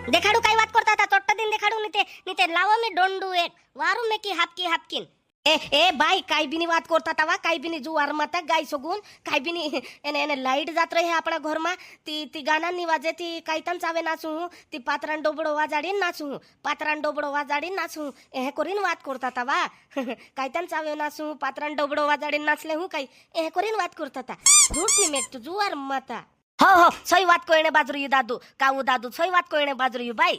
देखाडू काय वात करता आता चोट्ट दिन देखाडू नीते लावा मी डोंडू एक वारू में की हापकिन ए बाई काय बिनी वात करता तवा काय बिनी जुवार माता गाय सगून काय बिनी एने लाईट जात रही आपણા ઘરમાં ती गाना ની વાજે ती કાઈતન ચાવે નાચું ती પાતરાન ડોબડો વાજાડીને નાચું એ કરીને વાત કરતા તવા કાઈતન ચાવે નાચું પાતરાન ડોબડો વાજાડીને નાચલે હું કઈ એ કરીને વાત કરતા તા झूठ ની મેક તું जुवार माता हो सही बात कोयने बाजरू दादू काऊ दादू सही बात कोयने बाजरू बाई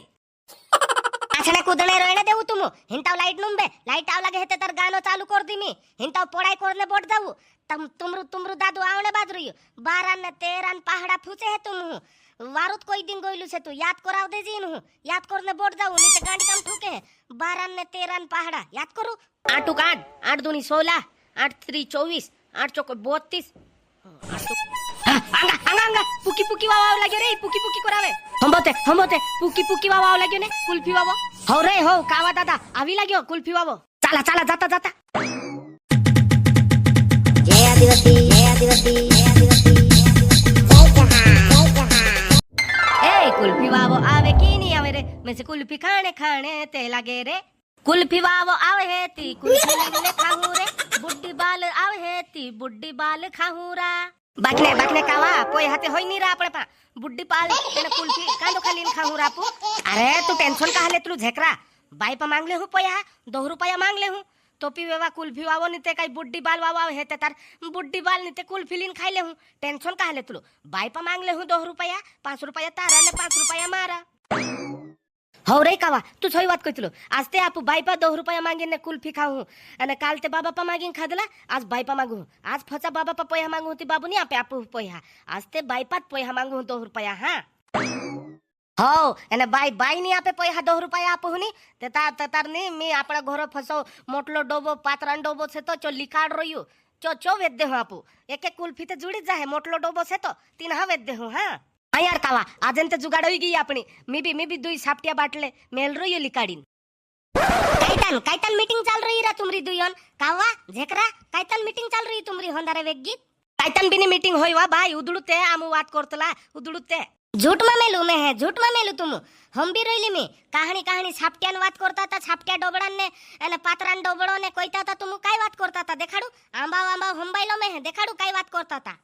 आछणे कुदणे रोयने देऊ तुम हिंताव लाईट नुंबे लाईट आव लागे हेते तर गानो चालू कर दी मी हिंताव पोडाई करने बोट जाऊ तुमरू दादू आवणे बाजरू 12 ने 13 पहाड़ा फूचे है तुम वारुत कोई दिन गोइलू से तू याद कराव दे जीन हूं याद करने बोट जाऊ नीचे गांडी काम ठुके 12 ने 13 पहाड़ा याद करू 8 काट 8 दूनी 16 8 3 24 8 चौको 32 आंगा पुकी वाव लाग्यो रे पुकी करावे हंबोते पुकी वाव लाग्यो ने कुल्फी वाव हो रे हो कावा दादा आवी लाग्यो कुल्फी वाव चला जाता जय आदिवासी ए कुल्फी वाव आवे की नहीं आवे रे मैं से कुल्फी खाने ते लागे रे कुल्फी वाव आवे है ती कुल्फी ले खाऊ रे बुड्डी बाल आवे है ती बुड्डी बाल खाऊ रा बाकने कावा पोय हाते होई नी रा आपणे पा बुड्डी पाल तेने कुल्फी कांदो खालीन खाऊ रापू अरे तू टेंशन का हाले तू झेकरा बाई पा मांगले हूं पोया 2 रुपया मांगले हूं टोपी वेवा कुल्फी वावो नीते काही बुड्डी बाल वावा हे ते तार बुड्डी बाल नीते कुल्फी लीन खाइले हूं टेंशन का हाले तू बाई पा मांगले हूं 2 रुपया 5 रुपया तारा ने 5 रुपया मारा हो रे कावा तू सही बात कहतलो आज ते आपू बाई पा 2 रुपया मांगीने कुल्फी खाऊ आणि काल ते बाबा पा मागीन खादला आज बाई पा मागू आज फचा बाबा पा पोया मागू होती बाबू नी आपे आपू पोया आज ते बाई पा पोया मागू 2 रुपया हां हो आणि बाई नी आपे पोया 2 रुपया आपू हुनी ते तार नी मी आपला घर फसो मोटलो डोबो पात्रान डोबो से तो चो लिकाड रयो चो वेद्य हो आपू एक कुल्फी ते जुडी जाहे मोटलो डोबो से तो 3 हा वेद्य हो हां यार कावा आजन ते जुगाड़ होई गई अपनी मी भी 2 सापटिया बाटले मेल रही लिकाडीन कायतन मीटिंग चाल रही रा तुमरी दुयन कावा झेकरा कायतन मीटिंग चाल रही तुमरी होंदारे वेग्गी कायतन बिनी मीटिंग होई वा भाई उदुडुते आमु बात करतला उदुडुते झूठ में मेलू तुम हम भी रोइली में कहानी सापटियान बात करता था सापटिया डोबड़ान ने अने पातरान डोबड़ो ने कोईता था तुम काय बात करता था देखाडू आंबा हमबाइलो में है देखाडू काय बात करता था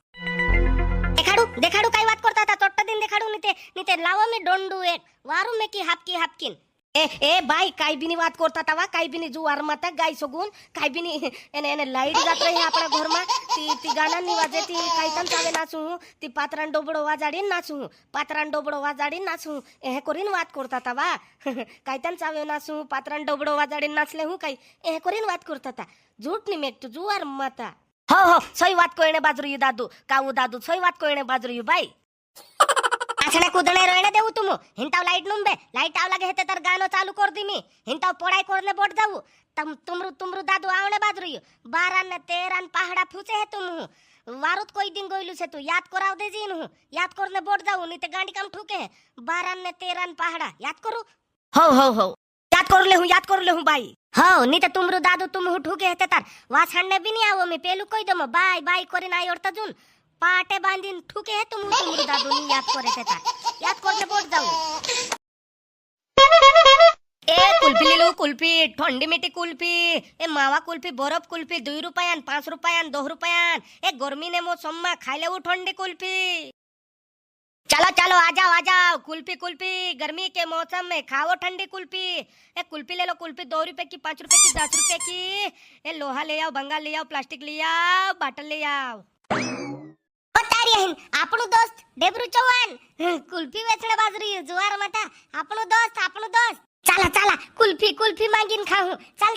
देखाडू काय बात करता था चोट्ट दिन देखाडू नीते लावा मी डोंडू एक वारू में की हापकिन ए बाई काय बिनी बात करता तवा काय बिनी जुवार माता गाय सगून काय बिनी एने लाईट जात रही आपણા ઘરમાં ती गाना ની વાજે ती કાઈતન ચાવે નાચું ती पातरान डोबडो वाजाडीन नाचूं ए करीन बात करता तवा काईतन चावे नाचूं पातरान डोबडो वाजाडीन नाचले हूं काई ए करीन बात करता ता झूठ नी मेक तू जुवार माता हो सही बात कोयने बाजरू दादू काऊ दादू सही बात कोयने बाजरू बाई आछणे कुदणे रोयने देऊ तुम हिंताव लाईट नुंबे लाईट आव लागे हेते तर गानो चालू कर दी मी हिंताव पोडाई करने बोट जाऊ तुमरू दादू आवणे बाजरू 12 ने 13 पहाड़ा फूचे है तुम वारुत कोई दिन गोइलू से तू याद कराव दे जीन हूं याद करने बोट जाऊ नीते गांडी काम ठुके 12 ने 13 पहाड़ा याद करू हो याद कर ले हूं बाई हो नीते तुमरू दादू तुम ठुके हेते तार वाछाणने भी नहीं आवो मी पेलू कोई दम बाई करीन आयोरता जून पाटे बांधीन ठुके है तुमरू दादू नी याद करे तेता याद करने बोट जाऊ ए कुल्फी ले लो कुल्फी ठंडी मीठी कुल्फी ए मावा कुल्फी बर्फ कुल्फी 2 रुपयान 5 रुपयान 2 रुपयान ए गर्मी ने मौसम में खाई ले ठंडी कुल्फी चलो आ जाओ कुल्फी गर्मी के मौसम में खाओ ठंडी कुल्फी ए कुल्फी ले लो कुल्फी 2 रुपए की 5 रुपए की 10 रुपए की ए लोहा ले आओ बंगाल ले आओ प्लास्टिक ले आओ बाटल ले आओ આપણો દોસ્ત ડેબરુ ચૌહાણ કુલ્ફી વેચણે બાજરી જુવાર માતા આપણો દોસ્ત ચાલા કુલ્ફી માંગીને ખાઉં ચાલ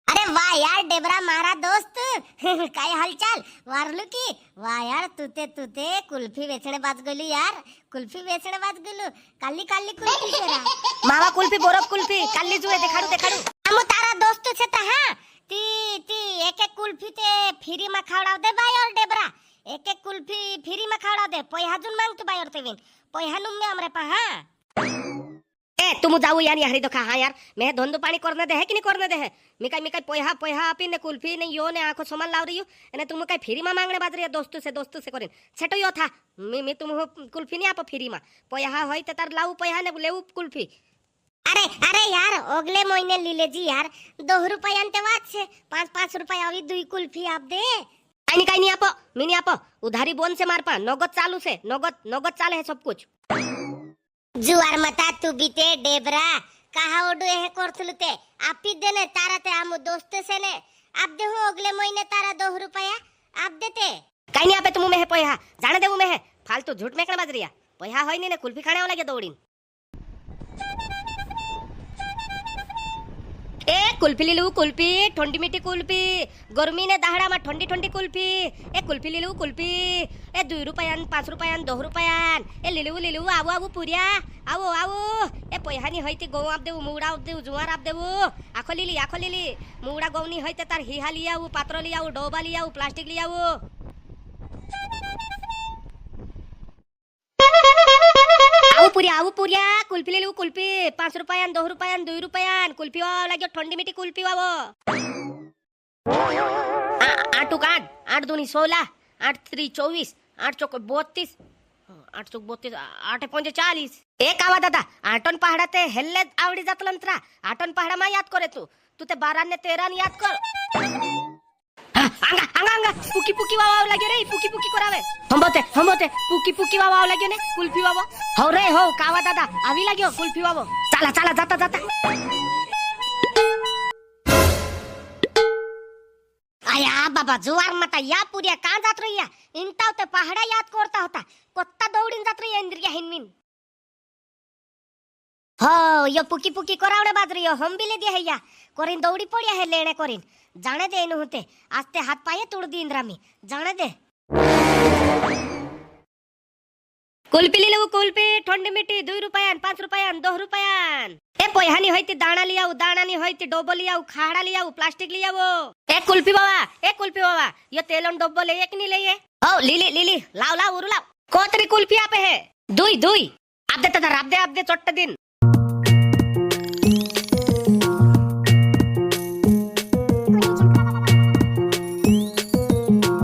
अरे वाह यार डेबरा मारा दोस्त काय हालचाल वारलू की वाह यार तुते कुल्फी वेचणे बाज गेली यार कुल्फी वेचणे बाज गेलू काली कुल्फी सेरा मावा कुल्फी बरफ कुल्फी काली जुए देखाडू हम तारा दोस्त छे ता हां ती एक कुल्फी ते फ्री में खावडाव दे बाय और डेबरा एक कुल्फी फ्री में खावडाव दे पोय हाजून मांग तू बाय और तेविन पोय हानुम में हमरे पा हां ए तुम जाऊ यार यारी देखा हाँ यार मैं धंधो पानी करने दे है कि नहीं करने दे है मी काय पोहा पोहा आपी ने कुल्फी ने यो ने आखो सामान लाव रही हो एने तुम काय फ्री में मांगने बात रही दोस्तों से करेन छेटो यो था मी तुम कुल्फी नहीं आप फ्री में पोहा होय ते तार लाऊ पोहा ने लेऊ कुल्फी अरे अरे यार अगले महीने लीले जी यार 2 रुपया ते बात से 5-5 रुपया अभी 2 कुल्फी आप दे काही नहीं आपो मी नहीं आपो उधारी बोन से मार पा नगद चालू से नगद चाले है सब कुछ जुआर मता तू बीते डेबरा कहा ओडू हे करथुलते आपी देने तारा ते आमु दोस्त से ने आप दे हो अगले महीने तारा 2 रुपया आप देते काही नहीं आपे तुम में है पोहा जाने देऊ में है फालतू झूठ में बाज रिया पोहा होय नहीं ने कुल्फी खाने वाला के दौड़ीन ए कुल्फी लीलू कुल्फी ठंडी मीठी कुल्फी गर्मी ने दहाड़ा में ठंडी कुल्फी ए कुल्फी लीलू कुल्फी ए 2 रुपयान 5 रुपयान 2 रुपयान ए लीलू आऊ पुरिया आऊ ए पोहानी होयती गौ आप देऊ मुड़ा आप देऊ जुआर आप देऊ आखो लिली मुड़ा गौनी होयते तार हिहा लियाऊ पात्र लियाऊ डोबा लियाऊ प्लास्टिक लियाऊ आऊ पुरिया कुल्फी ले लू कुल्फी 5 रुपयान 2 रुपयान 2 रुपयान कुल्फी वाव लाग्यो ठंडी मीठी कुल्फी वाव 8 कार्ड 8 दूनी 16 8 3 24 8 चौक 32 8 चौक 32 8 पंजे 40 एक आवा दादा आटन पहाड़ा ते हेल्ले आवडी जातलंत्रा आटन पहाड़ा मा याद करे तू ते 12 ने 13 ने याद कर अंगा पुकी वाव लागे रे पुकी करावे हमबते पुकी वाव लागे ने कुल्फी वाव हो रे हो कावा दादा आवी लाग्यो कुल्फी वाव चला जाता आया बाबा जुआर मता या पुरिया का जात रहिया इंटाव ते पहाड़ा याद करता होता कोत्ता दौड़ीन जात रहिया इंद्रिया हिनमिन हो यो पुकी करावणे बाज रहियो हम भी ले दिया है या कोरिन दौड़ी पड़िया है लेने कोरिन जाने दे इनु होते आस्ते हाथ पाए तोड़ दी इंद्रा में जाने दे कुल्फी ले लो कुल्फी ठंडी मीठी 2 रुपयान 5 रुपयान 2 रुपयान ए पोहानी होयती दाना लियाऊ दाना नहीं होयती डोबो लियाऊ खाड़ा लियाऊ प्लास्टिक लियाऊ ए कुल्फी बाबा यो तेलन डोबो ले एक नहीं ले ये ओ लिली लाव उरु लाव कोतरी कुल्फी आपे है दुई आप दे चट्ट दिन